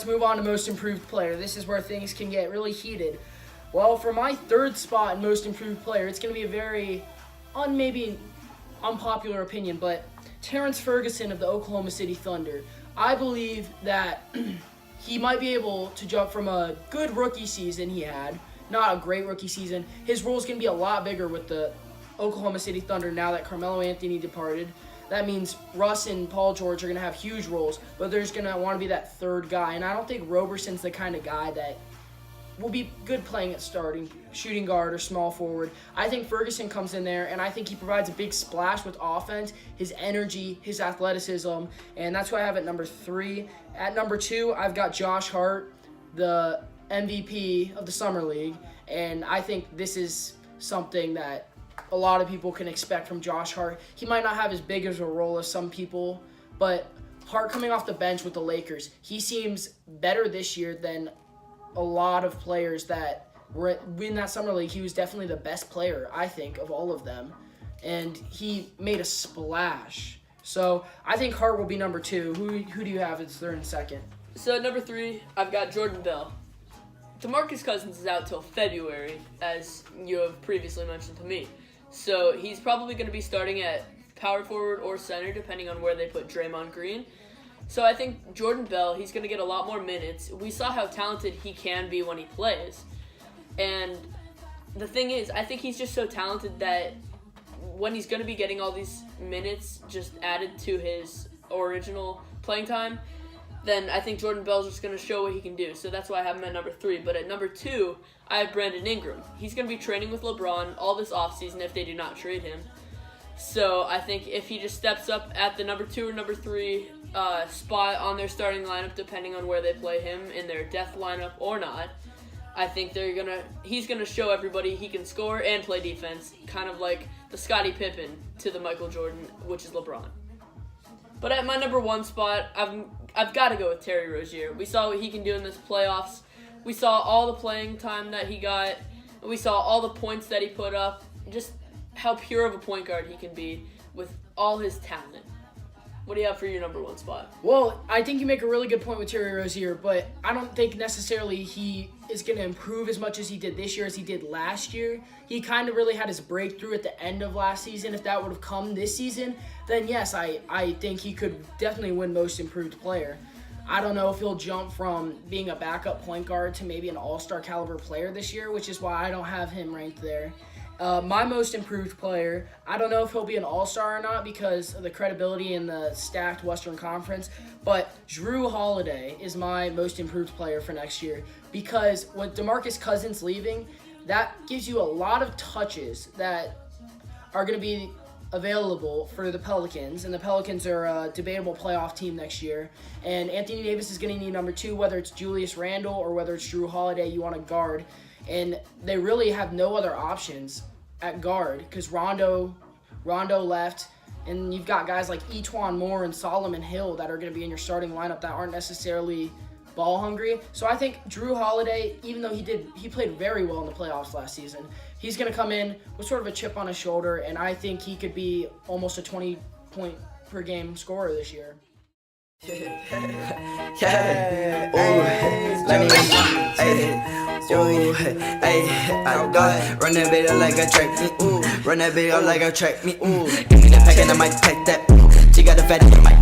let's move on to most improved player. This is where things can get really heated. Well, for my third spot in most improved player, it's going to be a very maybe unpopular opinion, but Terrence Ferguson of the Oklahoma City Thunder. I believe that he might be able to jump from a good rookie season he had, not a great rookie season. His role is going to be a lot bigger with the Oklahoma City Thunder now that Carmelo Anthony departed. That means Russ and Paul George are going to have huge roles, but there's going to want to be that third guy. And I don't think Roberson's the kind of guy that will be good playing at starting, shooting guard or small forward. I think Ferguson comes in there, and I think he provides a big splash with offense, his energy, his athleticism, and that's who I have at number 3. At number 2, I've got Josh Hart, the MVP of the Summer League, and I think this is something that a lot of people can expect from Josh Hart. He might not have as big as a role as some people, but Hart coming off the bench with the Lakers, he seems better this year than a lot of players that were in that Summer League. He was definitely the best player, I think, of all of them, and he made a splash. So I think Hart will be number 2. Who do you have as third and second? So at number 3, I've got Jordan Bell. DeMarcus Cousins is out till February, as you have previously mentioned to me. So he's probably going to be starting at power forward or center, depending on where they put Draymond Green. So I think Jordan Bell, he's going to get a lot more minutes. We saw how talented he can be when he plays. And the thing is, I think he's just so talented that when he's going to be getting all these minutes just added to his original playing time, then I think Jordan Bell's just going to show what he can do. So that's why I have him at number 3. But at number 2, I have Brandon Ingram. He's going to be training with LeBron all this offseason if they do not trade him. So I think if he just steps up at the number 2 or number 3 spot on their starting lineup, depending on where they play him in their death lineup or not, I think he's gonna show everybody he can score and play defense, kind of like the Scottie Pippen to the Michael Jordan, which is LeBron. But at my number 1 spot, I've got to go with Terry Rozier. We saw what he can do in this playoffs. We saw all the playing time that he got. We saw all the points that he put up. Just how pure of a point guard he can be with all his talent. What do you have for your number 1 spot? Well, I think you make a really good point with Terry Rozier, but I don't think necessarily he is going to improve as much as he did this year as he did last year. He kind of really had his breakthrough at the end of last season. If that would have come this season, then yes, I think he could definitely win most improved player. I don't know if he'll jump from being a backup point guard to maybe an all-star caliber player this year, which is why I don't have him ranked there. My most improved player, I don't know if he'll be an all-star or not because of the credibility in the stacked Western Conference, but Jrue Holiday is my most improved player for next year because with DeMarcus Cousins leaving, that gives you a lot of touches that are going to be available for the Pelicans, and the Pelicans are a debatable playoff team next year, and Anthony Davis is going to need number 2, whether it's Julius Randle or whether it's Jrue Holiday you want to guard, and they really have no other options at guard because Rondo left, and you've got guys like Etuan Moore and Solomon Hill that are going to be in your starting lineup that aren't necessarily ball hungry. So I think Jrue Holiday, even though he played very well in the playoffs last season, he's going to come in with sort of a chip on his shoulder, and I think he could be almost a 20-point per game scorer this year. Yeah, ooh, let me, ooh, I got run that bitch up like a track, ooh, run that bitch up like a track, ooh, give me the pack and I might pack that, she got the fat in my